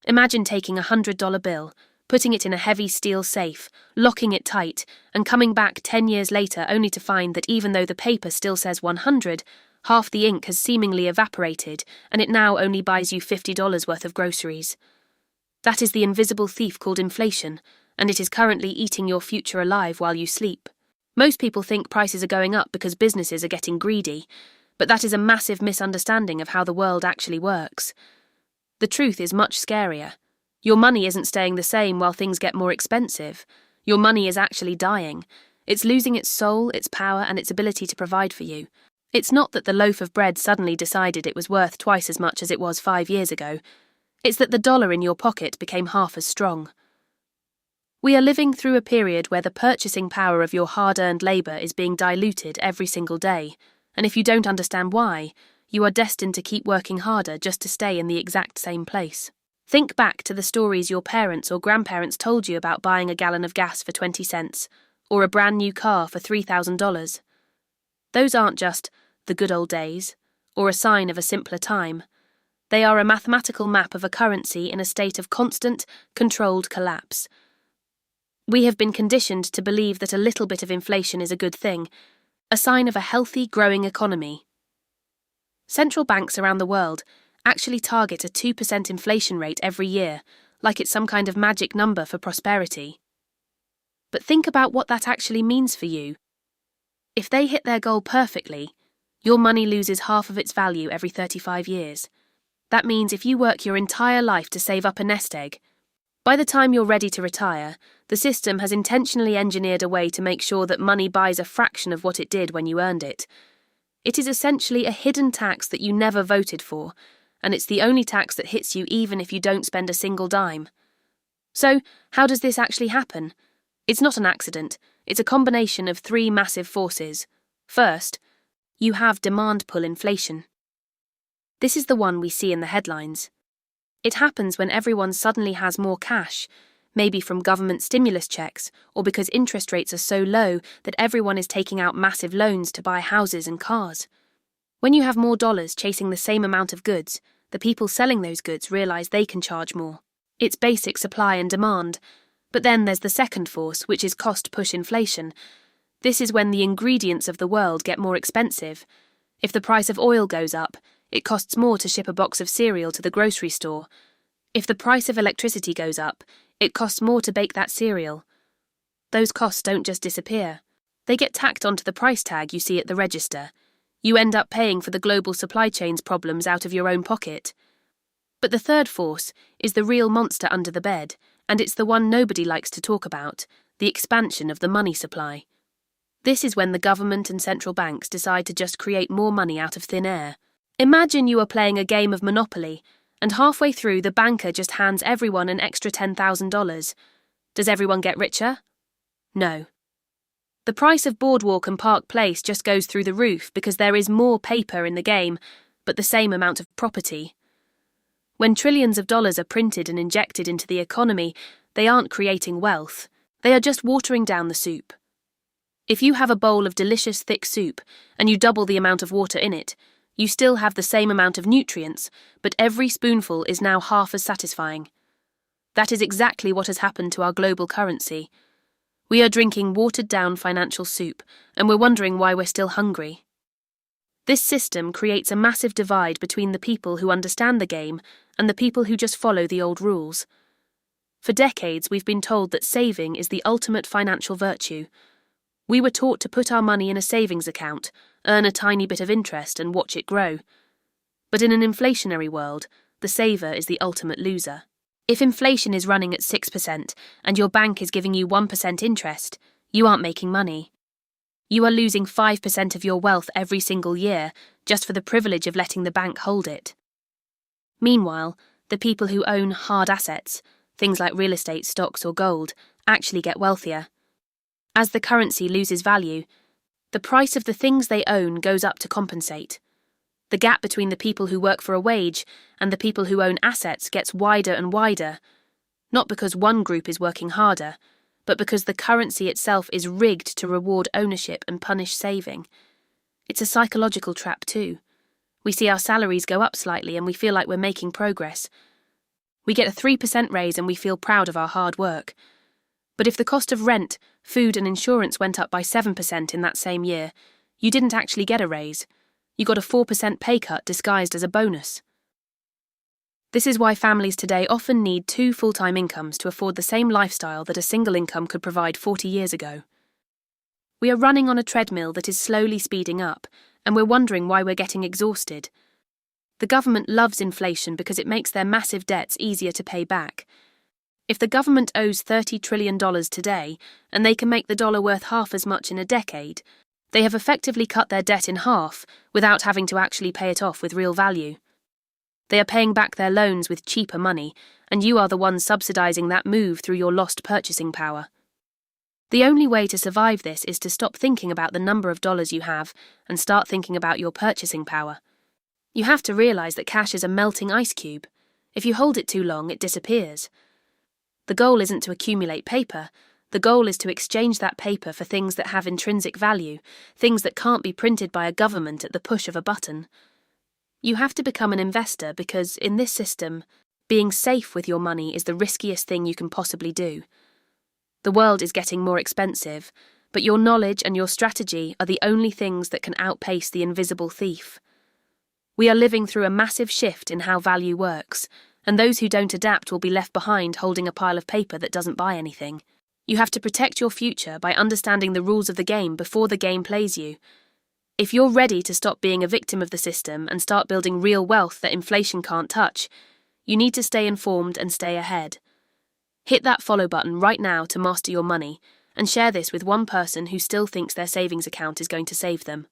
Imagine taking a $100 bill, putting it in a heavy steel safe, locking it tight, and coming back 10 years later only to find that even though the paper still says 100, half the ink has seemingly evaporated and it now only buys you $50 worth of groceries. That is the invisible thief called inflation, and it is currently eating your future alive while you sleep. Most people think prices are going up because businesses are getting greedy, but that is a massive misunderstanding of how the world actually works. The truth is much scarier. Your money isn't staying the same while things get more expensive. Your money is actually dying. It's losing its soul, its power, and its ability to provide for you. It's not that the loaf of bread suddenly decided it was worth twice as much as it was 5 years ago. It's that the dollar in your pocket became half as strong. We are living through a period where the purchasing power of your hard-earned labour is being diluted every single day, and if you don't understand why, you are destined to keep working harder just to stay in the exact same place. Think back to the stories your parents or grandparents told you about buying a gallon of gas for 20 cents, or a brand new car for $3,000. Those aren't just the good old days, or a sign of a simpler time. They are a mathematical map of a currency in a state of constant, controlled collapse. We have been conditioned to believe that a little bit of inflation is a good thing, a sign of a healthy, growing economy. Central banks around the world actually target a 2% inflation rate every year, like it's some kind of magic number for prosperity. But think about what that actually means for you. If they hit their goal perfectly, your money loses half of its value every 35 years. That means if you work your entire life to save up a nest egg, by the time you're ready to retire, the system has intentionally engineered a way to make sure that money buys a fraction of what it did when you earned it. It is essentially a hidden tax that you never voted for, and it's the only tax that hits you even if you don't spend a single dime. So, how does this actually happen? It's not an accident, it's a combination of 3 massive forces. First, you have demand-pull inflation. This is the one we see in the headlines. It happens when everyone suddenly has more cash, maybe from government stimulus checks or because interest rates are so low that everyone is taking out massive loans to buy houses and cars. When you have more dollars chasing the same amount of goods, the people selling those goods realize they can charge more. It's basic supply and demand. But then there's the second force, which is cost-push inflation. This is when the ingredients of the world get more expensive. If the price of oil goes up, it costs more to ship a box of cereal to the grocery store. If the price of electricity goes up, it costs more to bake that cereal. Those costs don't just disappear. They get tacked onto the price tag you see at the register. You end up paying for the global supply chain's problems out of your own pocket. But the third force is the real monster under the bed, and it's the one nobody likes to talk about, the expansion of the money supply. This is when the government and central banks decide to just create more money out of thin air. Imagine you are playing a game of Monopoly, and halfway through the banker just hands everyone an extra $10,000. Does everyone get richer? No. The price of Boardwalk and Park Place just goes through the roof because there is more paper in the game, but the same amount of property. When trillions of dollars are printed and injected into the economy, they aren't creating wealth. They are just watering down the soup. If you have a bowl of delicious thick soup and you double the amount of water in it, you still have the same amount of nutrients, but every spoonful is now half as satisfying. That is exactly what has happened to our global currency. We are drinking watered-down financial soup, and we're wondering why we're still hungry. This system creates a massive divide between the people who understand the game and the people who just follow the old rules. For decades, we've been told that saving is the ultimate financial virtue. We were taught to put our money in a savings account, earn a tiny bit of interest and watch it grow. But in an inflationary world, the saver is the ultimate loser. If inflation is running at 6% and your bank is giving you 1% interest, you aren't making money. You are losing 5% of your wealth every single year just for the privilege of letting the bank hold it. Meanwhile, the people who own hard assets, things like real estate, stocks or gold, actually get wealthier. As the currency loses value, the price of the things they own goes up to compensate. The gap between the people who work for a wage and the people who own assets gets wider and wider, not because one group is working harder, but because the currency itself is rigged to reward ownership and punish saving. It's a psychological trap too. We see our salaries go up slightly and we feel like we're making progress. We get a 3% raise and we feel proud of our hard work. But if the cost of rent, food and insurance went up by 7% in that same year, you didn't actually get a raise. You got a 4% pay cut disguised as a bonus. This is why families today often need 2 full-time incomes to afford the same lifestyle that a single income could provide 40 years ago. We are running on a treadmill that is slowly speeding up, and we're wondering why we're getting exhausted. The government loves inflation because it makes their massive debts easier to pay back. If the government owes $30 trillion today, and they can make the dollar worth half as much in a decade, they have effectively cut their debt in half without having to actually pay it off with real value. They are paying back their loans with cheaper money, and you are the ones subsidizing that move through your lost purchasing power. The only way to survive this is to stop thinking about the number of dollars you have and start thinking about your purchasing power. You have to realize that cash is a melting ice cube. If you hold it too long, it disappears. The goal isn't to accumulate paper. The goal is to exchange that paper for things that have intrinsic value, things that can't be printed by a government at the push of a button. You have to become an investor because, in this system, being safe with your money is the riskiest thing you can possibly do. The world is getting more expensive, but your knowledge and your strategy are the only things that can outpace the invisible thief. We are living through a massive shift in how value works, and those who don't adapt will be left behind holding a pile of paper that doesn't buy anything. You have to protect your future by understanding the rules of the game before the game plays you. If you're ready to stop being a victim of the system and start building real wealth that inflation can't touch, you need to stay informed and stay ahead. Hit that follow button right now to master your money, and share this with one person who still thinks their savings account is going to save them.